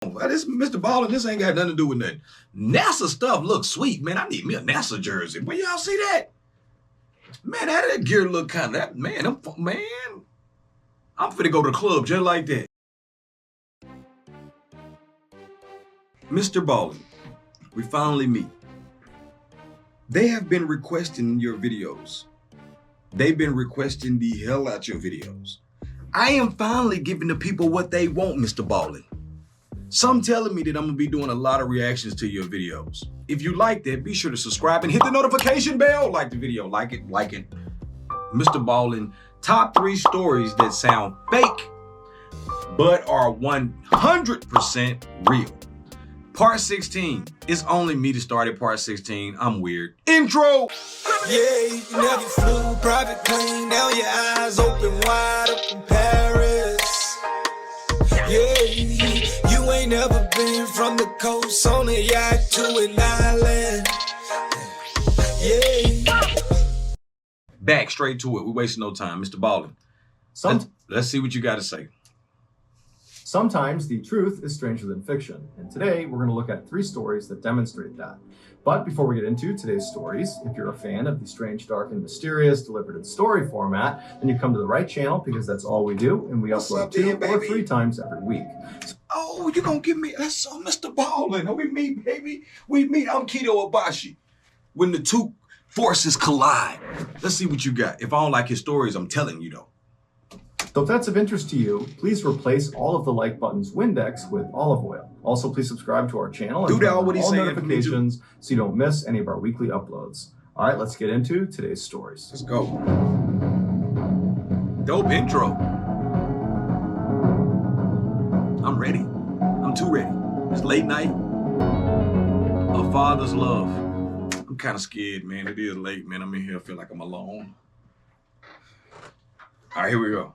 This Mr. Ballin, this ain't got nothing to do with nothing. NASA stuff looks sweet, man. I need me a NASA jersey. Where y'all see that? Man, that gear look kind of, man, I'm finna go to the club just like that. Mr. Ballin, we finally meet. They have been requesting your videos. They've been requesting the hell out your videos. I am finally giving the people what they want, Mr. Ballin. Some telling me that I'm gonna be doing a lot of reactions to your videos. If you like that, be sure to subscribe and hit the notification bell. Like the video, like it. Mr. Ballin, top 3 stories that sound fake, but are 100% real. Part 16. It's only me to start at part 16. I'm weird. Intro! Yeah, you never flew private plane. Now your eyes open wide up in Paris. Yeah, you ain't never been from the coast on a yacht to an island. Yeah. Back straight to it. We're wasting no time. Mr. Ballin, let's see what you got to say. Sometimes the truth is stranger than fiction, and today we're going to look at 3 stories that demonstrate that. But before we get into today's stories, if you're a fan of the strange, dark, and mysterious delivered in story format, then you come to the right channel because that's all we do, and we upload 2 or 3 times every week. Oh, you gonna give me, that's Mr. Ballin. Oh, we meet, baby. We meet. I'm Kito Abashi. When the 2 forces collide. Let's see what you got. If I don't like his stories, I'm telling you though. So if that's of interest to you, please replace all of the like button's Windex with olive oil. Also, please subscribe to our channel and turn on all notifications so you don't miss any of our weekly uploads. All right, let's get into today's stories. Let's go. Dope intro. I'm ready. I'm too ready. It's late night. A father's love. I'm kind of scared, man. It is late, man. I'm in here. I feel like I'm alone. All right, here we go.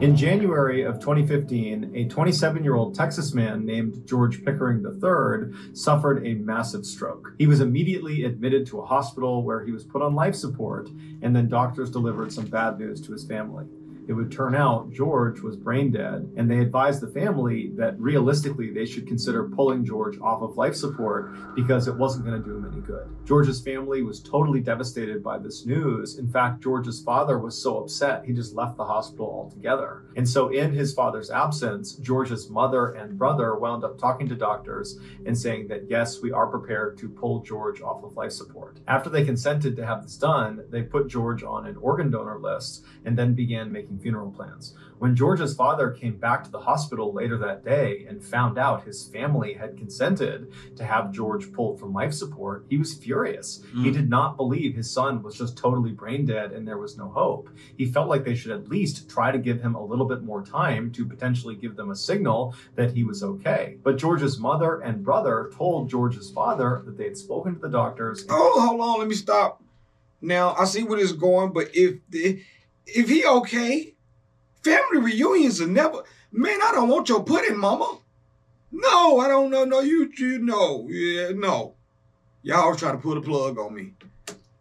In January of 2015, a 27-year-old Texas man named George Pickering III suffered a massive stroke. He was immediately admitted to a hospital where he was put on life support, and then doctors delivered some bad news to his family. It would turn out George was brain dead, and they advised the family that realistically they should consider pulling George off of life support because it wasn't going to do him any good. George's family was totally devastated by this news. In fact, George's father was so upset he just left the hospital altogether. And so in his father's absence, George's mother and brother wound up talking to doctors and saying that yes, we are prepared to pull George off of life support. After they consented to have this done, they put George on an organ donor list and then began making funeral plans. When George's father came back to the hospital later that day and found out his family had consented to have George pulled from life support, he was furious. He did not believe his son was just totally brain dead and there was no hope. He felt like they should at least try to give him a little bit more time to potentially give them a signal that he was okay. But George's mother and brother told George's father that they had spoken to the doctors. Oh, hold on, let me stop. Now, I see where this is going, but if he okay, family reunions are never, man, I don't want your pudding, mama. No, I don't know. No, you know. Yeah, no. Y'all try to put a plug on me.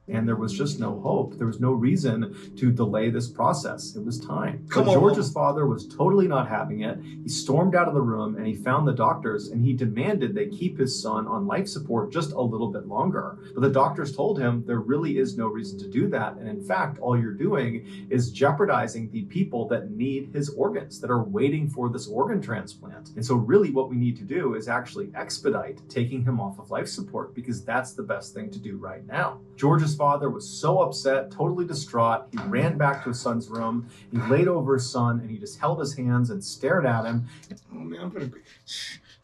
And there was just no hope. There was no reason to delay this process. It was time. But George's father was totally not having it. He stormed out of the room and he found the doctors and he demanded they keep his son on life support just a little bit longer. But the doctors told him there really is no reason to do that. And in fact, all you're doing is jeopardizing the people that need his organs, that are waiting for this organ transplant. And so really what we need to do is actually expedite taking him off of life support because that's the best thing to do right now. George's father was so upset, totally distraught. He ran back to his son's room. He laid over his son and he just held his hands and stared at him. Oh man, I'm gonna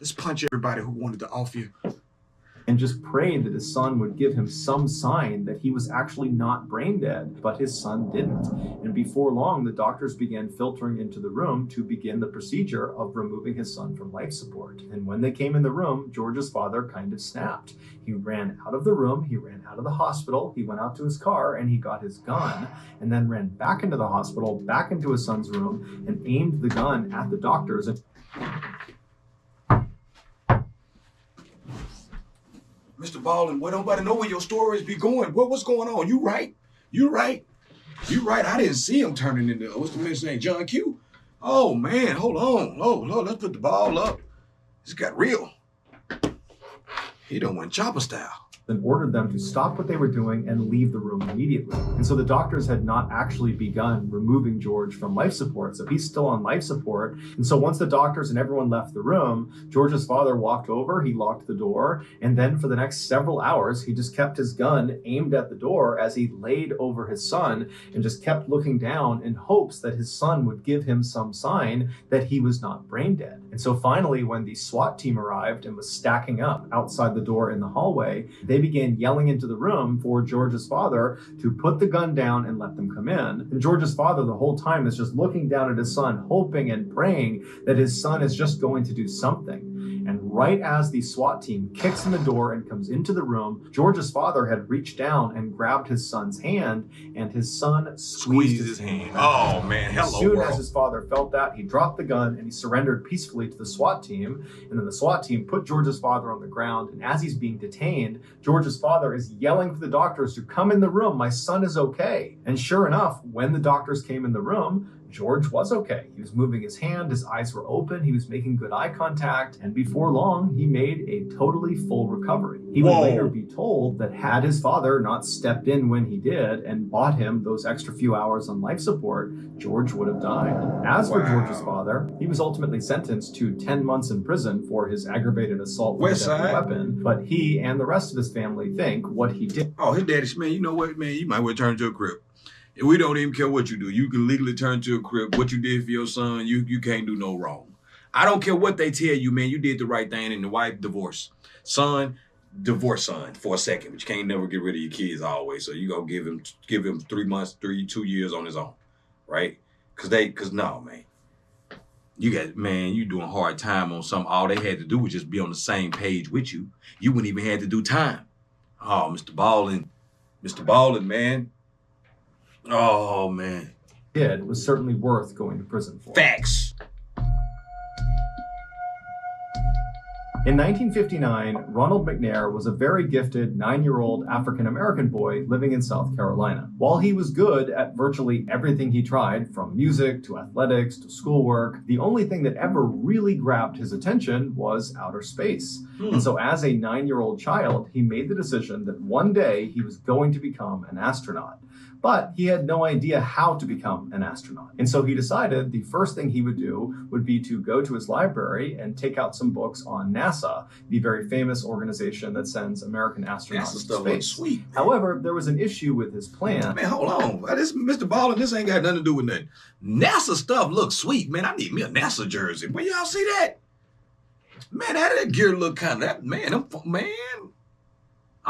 let's punch everybody who wanted to off you. And just prayed that his son would give him some sign that he was actually not brain dead, but his son didn't. And before long, the doctors began filtering into the room to begin the procedure of removing his son from life support. And when they came in the room, George's father kind of snapped. He ran out of the room, he ran out of the hospital, he went out to his car and he got his gun, and then ran back into the hospital, back into his son's room, and aimed the gun at the doctors. Mr. Ballin, well, nobody know where your stories be going. What's going on? You right. I didn't see him turning into, what's the man's name, John Q? Oh, man, hold on. Oh, Lord, let's put the ball up. It's got real. He done went chopper style. And ordered them to stop what they were doing and leave the room immediately. And so the doctors had not actually begun removing George from life support, so he's still on life support. And so once the doctors and everyone left the room, George's father walked over, he locked the door, and then for the next several hours, he just kept his gun aimed at the door as he laid over his son and just kept looking down in hopes that his son would give him some sign that he was not brain dead. And so finally, when the SWAT team arrived and was stacking up outside the door in the hallway, they began yelling into the room for George's father to put the gun down and let them come in. And George's father the whole time is just looking down at his son, hoping and praying that his son is just going to do something. And right as the SWAT team kicks in the door and comes into the room, George's father had reached down and grabbed his son's hand, and his son squeezed his hand. Oh, man. Hello, As soon world. as his father felt that, he dropped the gun and he surrendered peacefully to the SWAT team. And then the SWAT team put George's father on the ground. And as he's being detained, George's father is yelling for the doctors to come in the room. My son is okay. And sure enough, when the doctors came in the room, George was okay. He was moving his hand, his eyes were open, he was making good eye contact, and before long, he made a totally full recovery. He would later be told that had his father not stepped in when he did and bought him those extra few hours on life support, George would have died. As for George's father, he was ultimately sentenced to 10 months in prison for his aggravated assault with a deadly weapon, but he and the rest of his family think what he did. Oh, his daddy, man, you know what, man? You might well turn to a crib. We don't even care what you do. You can legally turn to a crib. What you did for your son, you can't do no wrong. I don't care what they tell you, man. You did the right thing, and the wife divorced. Son, divorce son for a second, but you can't never get rid of your kids always. So you go give him 3 months, 2 years on his own, right? Cause no, man. You doing hard time on something. All they had to do was just be on the same page with you. You wouldn't even have to do time. Oh, Mr. Ballin, man. Oh, man. Did was certainly worth going to prison for. Facts. In 1959, Ronald McNair was a very gifted 9-year-old African-American boy living in South Carolina. While he was good at virtually everything he tried, from music to athletics to schoolwork, the only thing that ever really grabbed his attention was outer space. And so as a 9-year-old child, he made the decision that one day he was going to become an astronaut. But he had no idea how to become an astronaut. And so he decided the first thing he would do would be to go to his library and take out some books on NASA, the very famous organization that sends American astronauts to space. Sweet. However, there was an issue with his plan. Man, hold on. This Mr. Ballin, this ain't got nothing to do with nothing. NASA stuff looks sweet, man. I need me a NASA jersey. Where y'all see that? Man, that gear look kind of, I'm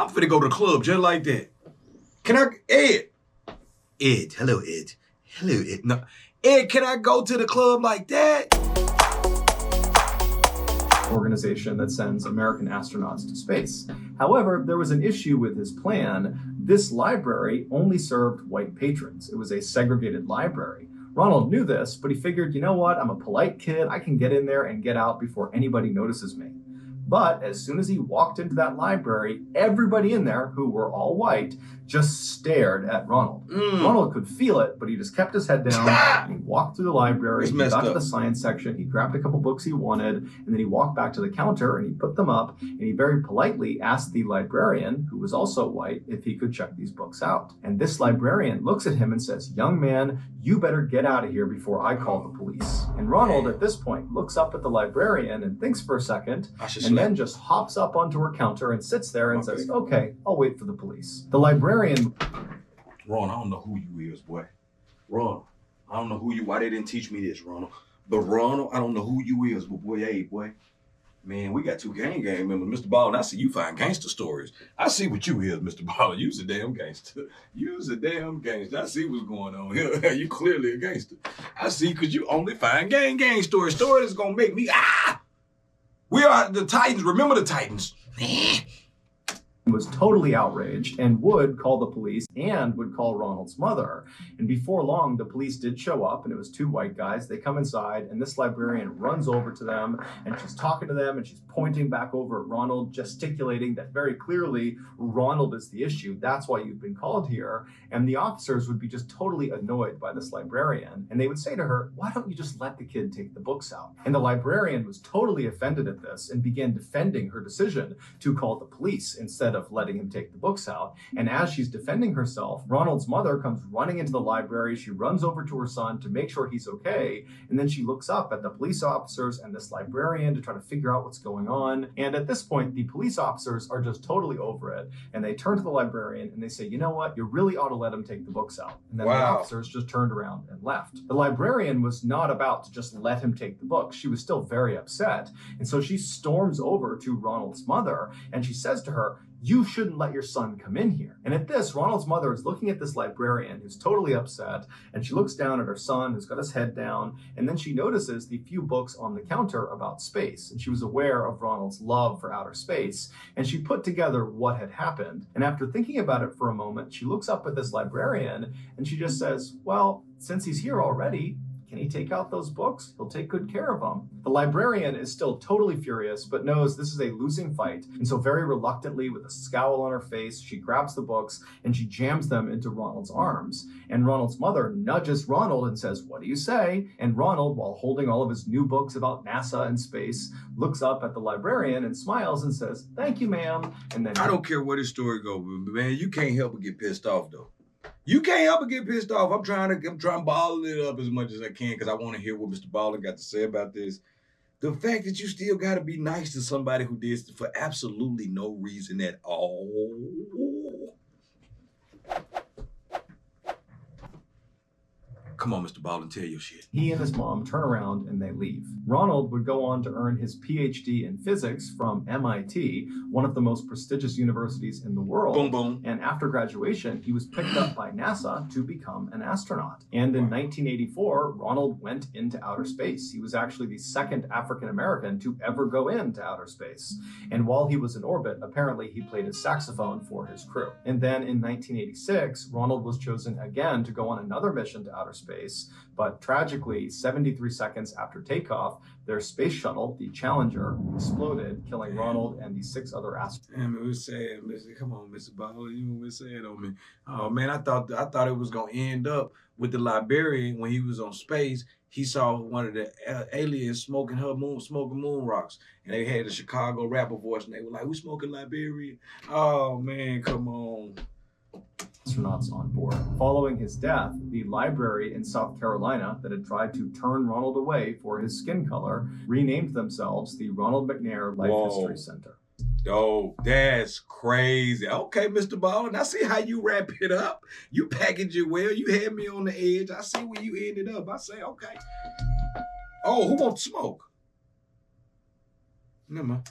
finna go to the club just like that. Ed, hello, Ed. Hello, Ed. No, Ed, can I go to the club like that? Organization that sends American astronauts to space. However, there was an issue with his plan. This library only served white patrons. It was a segregated library. Ronald knew this, but he figured, you know what? I'm a polite kid. I can get in there and get out before anybody notices me. But as soon as he walked into that library, everybody in there, who were all white, just stared at Ronald. Ronald could feel it, but he just kept his head down. And he walked through the library, he got to the science section, he grabbed a couple books he wanted, and then he walked back to the counter and he put them up, and he very politely asked the librarian, who was also white, if he could check these books out. And this librarian looks at him and says, "Young man, you better get out of here before I call the police." And Ronald, at this point, looks up at the librarian and thinks for a second, and then just hops up onto her counter and sits there and says, "Okay, I'll wait for the police." The librarian... Ron, I don't know who you is, boy. Ron, I don't know who you... Why they didn't teach me this, Ronald? But Ronald, I don't know who you is, but boy, hey, boy. Man, we got two gang members. Mr. Ballin, I see you find gangster stories. I see what you is, Mr. Ballin. You's a damn gangster. You's a damn gangster. I see what's going on here. You clearly a gangster. I see, because you only find gang stories. Stories that's going to make me... We are the Titans. Remember the Titans. was totally outraged and would call the police and would call Ronald's mother. And before long, the police did show up, and it was two white guys. They come inside, and this librarian runs over to them, and she's talking to them, and she's pointing back over at Ronald, gesticulating that very clearly Ronald is the issue. That's why you've been called here. And the officers would be just totally annoyed by this librarian, and they would say to her, why don't you just let the kid take the books out? And the librarian was totally offended at this and began defending her decision to call the police instead of letting him take the books out. And as she's defending herself, Ronald's mother comes running into the library. She runs over to her son to make sure he's okay. And then she looks up at the police officers and this librarian to try to figure out what's going on. And at this point, the police officers are just totally over it. And they turn to the librarian and they say, you know what? You really ought to let him take the books out. And then the officers just turned around and left. The librarian was not about to just let him take the books. She was still very upset. And so she storms over to Ronald's mother and she says to her, you shouldn't let your son come in here. And at this, Ronald's mother is looking at this librarian who's totally upset, and she looks down at her son who's got his head down, and then she notices the few books on the counter about space. And she was aware of Ronald's love for outer space, and she put together what had happened. And after thinking about it for a moment, she looks up at this librarian, and she just says, well, since he's here already, can he take out those books? He'll take good care of them. The librarian is still totally furious, but knows this is a losing fight. And so very reluctantly, with a scowl on her face, she grabs the books and she jams them into Ronald's arms. And Ronald's mother nudges Ronald and says, what do you say? And Ronald, while holding all of his new books about NASA and space, looks up at the librarian and smiles and says, thank you, ma'am. And then I don't care where this story goes, but man, you can't help but get pissed off though. You can't help but get pissed off. I'm trying to bottle it up as much as I can because I want to hear what Mr. Ballin got to say about this. The fact that you still got to be nice to somebody who did for absolutely no reason at all. Come on, Mr. Ballin, tell your shit. He and his mom turn around and they leave. Ronald would go on to earn his PhD in physics from MIT, one of the most prestigious universities in the world. Boom, boom. And after graduation, he was picked up by NASA to become an astronaut. And in 1984, Ronald went into outer space. He was actually the second African American to ever go into outer space. And while he was in orbit, apparently he played his saxophone for his crew. And then in 1986, Ronald was chosen again to go on another mission to outer space. But tragically, 73 seconds after takeoff, their space shuttle, the Challenger, exploded, killing Ronald and the 6 other astronauts. Damn, it was sad. Come on, Mr. Ballin, you were sad on me. Oh man, I thought it was gonna end up with the librarian when he was on space. He saw one of the aliens smoking moon rocks, and they had a Chicago rapper voice, and they were like, "We smoking librarian." Oh man, come on. Astronauts on board. Following his death, the library in South Carolina that had tried to turn Ronald away for his skin color renamed themselves the Ronald McNair Life History Center. Oh, that's crazy. Okay, Mr. Ballin, I see how you wrap it up. You package it well. You had me on the edge. I see where you ended up. I say, okay. Oh, who wants to smoke? Never mind.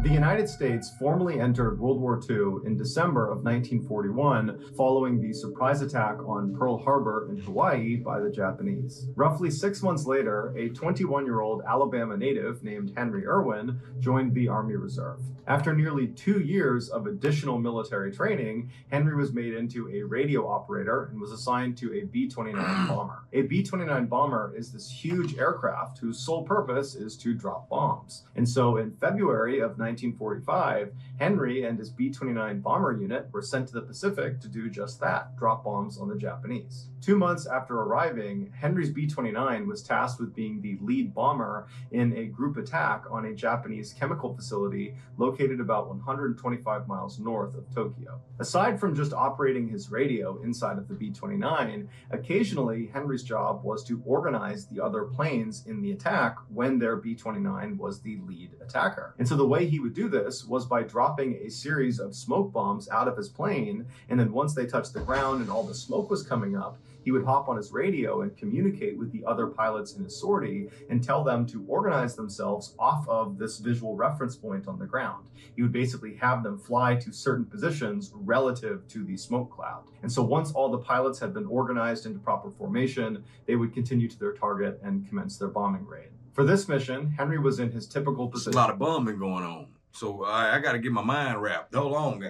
The United States formally entered World War II in December of 1941 following the surprise attack on Pearl Harbor in Hawaii by the Japanese. Roughly 6 months later, a 21-year-old Alabama native named Henry Irwin joined the Army Reserve. After nearly 2 years of additional military training, Henry was made into a radio operator and was assigned to a B-29 bomber. A B-29 bomber is this huge aircraft whose sole purpose is to drop bombs. And so in February of 1945, Henry and his B-29 bomber unit were sent to the Pacific to do just that, drop bombs on the Japanese. 2 months after arriving, Henry's B-29 was tasked with being the lead bomber in a group attack on a Japanese chemical facility located about 125 miles north of Tokyo. Aside from just operating his radio inside of the B-29, occasionally Henry's job was to organize the other planes in the attack when their B-29 was the lead attacker. And so the way he would do this was by dropping a series of smoke bombs out of his plane, and then once they touched the ground and all the smoke was coming up, he would hop on his radio and communicate with the other pilots in his sortie and tell them to organize themselves off of this visual reference point on the ground. He would basically have them fly to certain positions relative to the smoke cloud. And so once all the pilots had been organized into proper formation, they would continue to their target and commence their bombing raid. For this mission, Henry was in his typical position. There's a lot of bombing going on. So I got to get my mind wrapped. Hold on.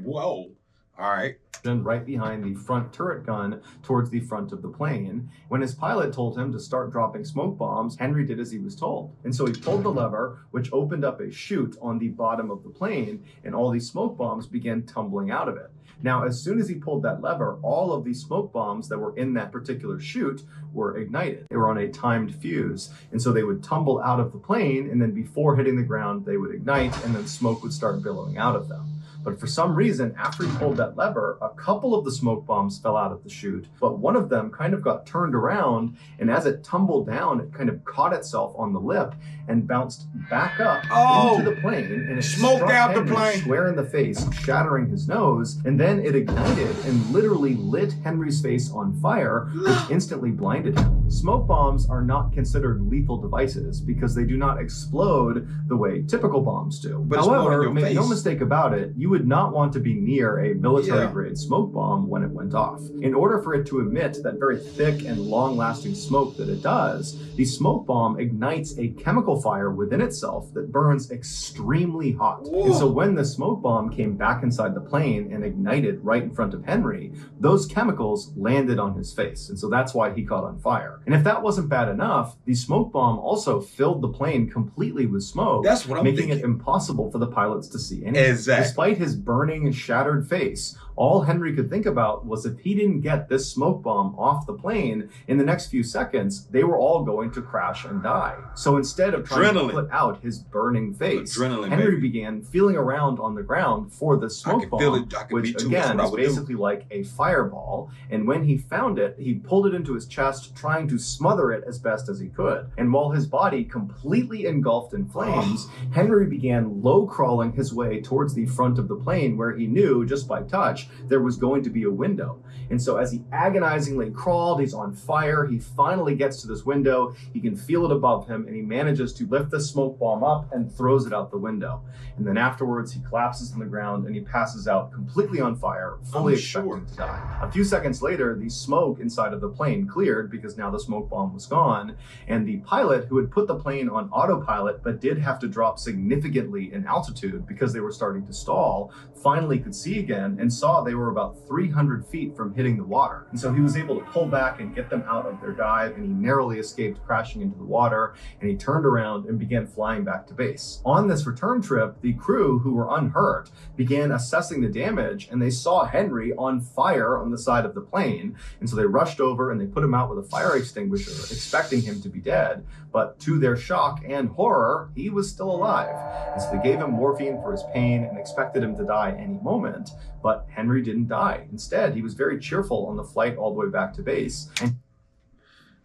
Whoa. All right. Right behind the front turret gun towards the front of the plane. When his pilot told him to start dropping smoke bombs, Henry did as he was told. And so he pulled the lever, which opened up a chute on the bottom of the plane, and all these smoke bombs began tumbling out of it. Now, as soon as he pulled that lever, all of these smoke bombs that were in that particular chute were ignited. They were on a timed fuse. And so they would tumble out of the plane, and then before hitting the ground, they would ignite, and then smoke would start billowing out of them. But for some reason, after he pulled that lever, a couple of the smoke bombs fell out of the chute, but one of them kind of got turned around, and as it tumbled down, it kind of caught itself on the lip and bounced back up into the plane, and it smoked out the Henry plane square in the face, shattering his nose, and then it ignited and literally lit Henry's face on fire, which instantly blinded him. Smoke bombs are not considered lethal devices because they do not explode the way typical bombs do. But however, make no mistake about it, you would not want to be near a military-grade smoke bomb when it went off. In order for it to emit that very thick and long-lasting smoke that it does, the smoke bomb ignites a chemical fire within itself that burns extremely hot. Whoa. And so when the smoke bomb came back inside the plane and ignited right in front of Henry, those chemicals landed on his face. And so that's why he caught on fire. And if that wasn't bad enough, the smoke bomb also filled the plane completely with smoke, That's what I'm making thinking. it impossible for the pilots to see anything. Exactly. Despite his burning and shattered face, all Henry could think about was if he didn't get this smoke bomb off the plane in the next few seconds, they were all going to crash and die. So instead of trying to put out his burning face, Henry began feeling around on the ground for the smoke bomb, which again is basically like a fireball. And when he found it, he pulled it into his chest, trying to smother it as best as he could. And while his body completely engulfed in flames, Henry began low crawling his way towards the front of the plane, where he knew just by touch there was going to be a window. And so as he agonizingly crawled, he's on fire, he finally gets to this window, he can feel it above him, and he manages to lift the smoke bomb up and throws it out the window. And then afterwards he collapses on the ground and he passes out completely on fire, fully expecting to die. A few seconds later, the smoke inside of the plane cleared because now the smoke bomb was gone, and the pilot who had put the plane on autopilot but did have to drop significantly in altitude because they were starting to stall, finally could see again and saw they were about 300 feet from hitting the water. And so he was able to pull back and get them out of their dive, and he narrowly escaped crashing into the water, and he turned around and began flying back to base. On this return trip, the crew, who were unhurt, began assessing the damage, and they saw Henry on fire on the side of the plane, and so they rushed over and they put him out with a fire extinguisher, expecting him to be dead, but to their shock and horror, he was still alive. And so they gave him morphine for his pain and expected him to die any moment, but Henry didn't die. Instead, he was very cheerful on the flight all the way back to base. And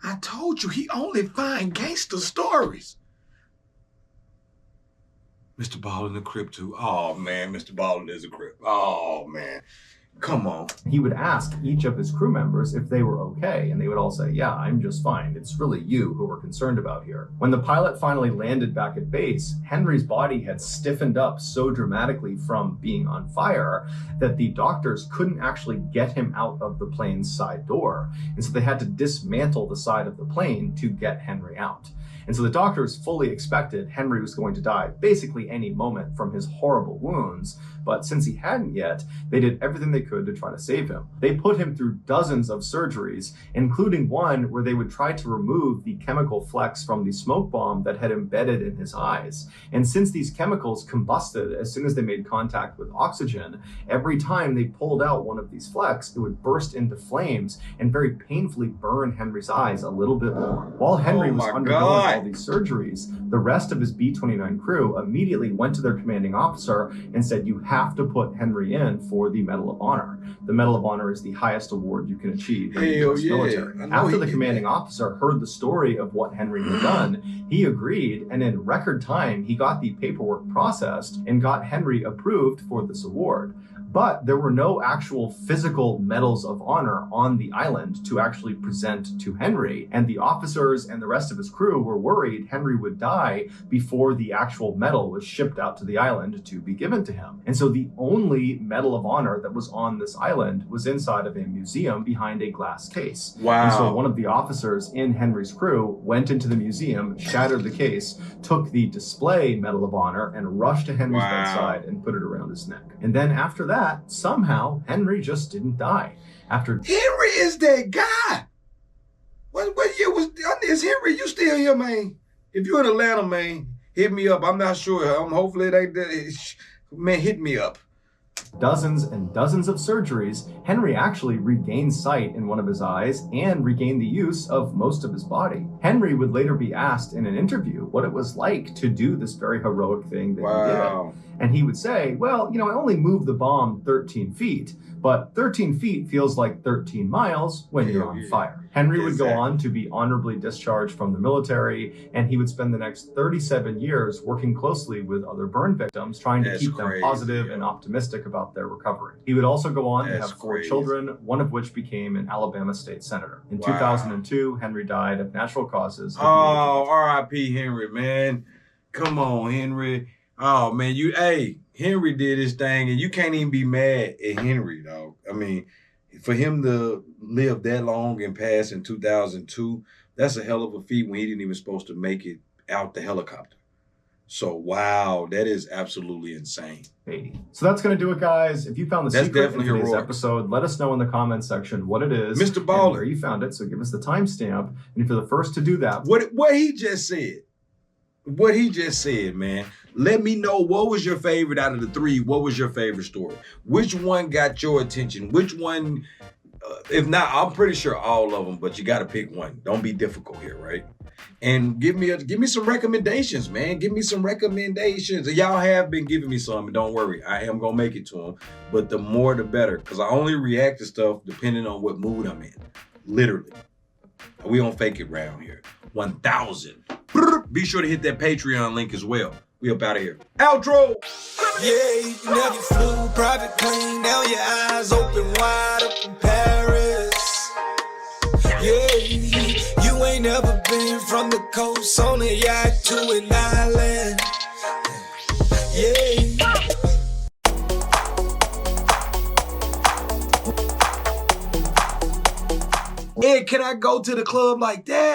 I told you, he only find gangster stories. Mr. Ballin the Crip too. Oh man, Mr. Ballin is a Crip. Oh man. Come on. He would ask each of his crew members if they were okay, and they would all say, yeah, I'm just fine. It's really you who we're concerned about here. When the pilot finally landed back at base, Henry's body had stiffened up so dramatically from being on fire that the doctors couldn't actually get him out of the plane's side door. And so they had to dismantle the side of the plane to get Henry out. And so the doctors fully expected Henry was going to die basically any moment from his horrible wounds, but since he hadn't yet, they did everything they could to try to save him. They put him through dozens of surgeries, including one where they would try to remove the chemical flecks from the smoke bomb that had embedded in his eyes. And since these chemicals combusted as soon as they made contact with oxygen, every time they pulled out one of these flecks, it would burst into flames and very painfully burn Henry's eyes a little bit more. While Henry was undergoing all these surgeries, the rest of his B-29 crew immediately went to their commanding officer and said, you have to put Henry in for the Medal of Honor. The Medal of Honor is the highest award you can achieve in the US military. After the commanding officer heard the story of what Henry had done, he agreed, and in record time, he got the paperwork processed and got Henry approved for this award. But there were no actual physical medals of honor on the island to actually present to Henry. And the officers and the rest of his crew were worried Henry would die before the actual medal was shipped out to the island to be given to him. And so the only Medal of Honor that was on this island was inside of a museum behind a glass case. Wow. And so one of the officers in Henry's crew went into the museum, shattered the case, took the display Medal of Honor, and rushed to Henry's bedside and put it around his neck. And then after that, somehow Henry just didn't die. After Henry is that guy. What year is Henry? You still here, man? If you're in Atlanta, man, hit me up. I'm not sure. Hopefully it ain't that. Man, hit me up. dozens and dozens of surgeries, Henry actually regained sight in one of his eyes and regained the use of most of his body. Henry would later be asked in an interview what it was like to do this very heroic thing that he did. And he would say, well, I only moved the bomb 13 feet, but 13 feet feels like 13 miles when you're on fire. Henry would go on to be honorably discharged from the military, and he would spend the next 37 years working closely with other burn victims, trying to keep them positive and optimistic about their recovery. He would also go on to have 4 children, one of which became an Alabama state senator. In 2002, Henry died of natural causes. Oh, R.I.P. Henry, man. Come on, Henry. Oh, man, Henry did his thing, and you can't even be mad at Henry, dog. I mean, for him to live that long and pass in 2002, that's a hell of a feat when he didn't even supposed to make it out the helicopter. So, wow, that is absolutely insane. So that's going to do it, guys. If you found the secret in today's heroic episode, let us know in the comments section what it is. Mr. Ballin, where you found it, so give us the timestamp. And if you're the first to do that. What he just said, man. Let me know, what was your favorite out of the 3? What was your favorite story? Which one got your attention? Which one, if not, I'm pretty sure all of them, but you got to pick one. Don't be difficult here, right? And give me some recommendations, man. Give me some recommendations. Y'all have been giving me some, and don't worry, I am going to make it to them. But the more, the better, because I only react to stuff depending on what mood I'm in. Literally. We don't fake it around here. 1,000. Be sure to hit that Patreon link as well. We up out of here. Outro! Yeah, you never flew private plane. Now your eyes open wide up in Paris. Yeah, you ain't never been from the coast on a yacht to an island. Yeah. Ed, can I go to the club like that?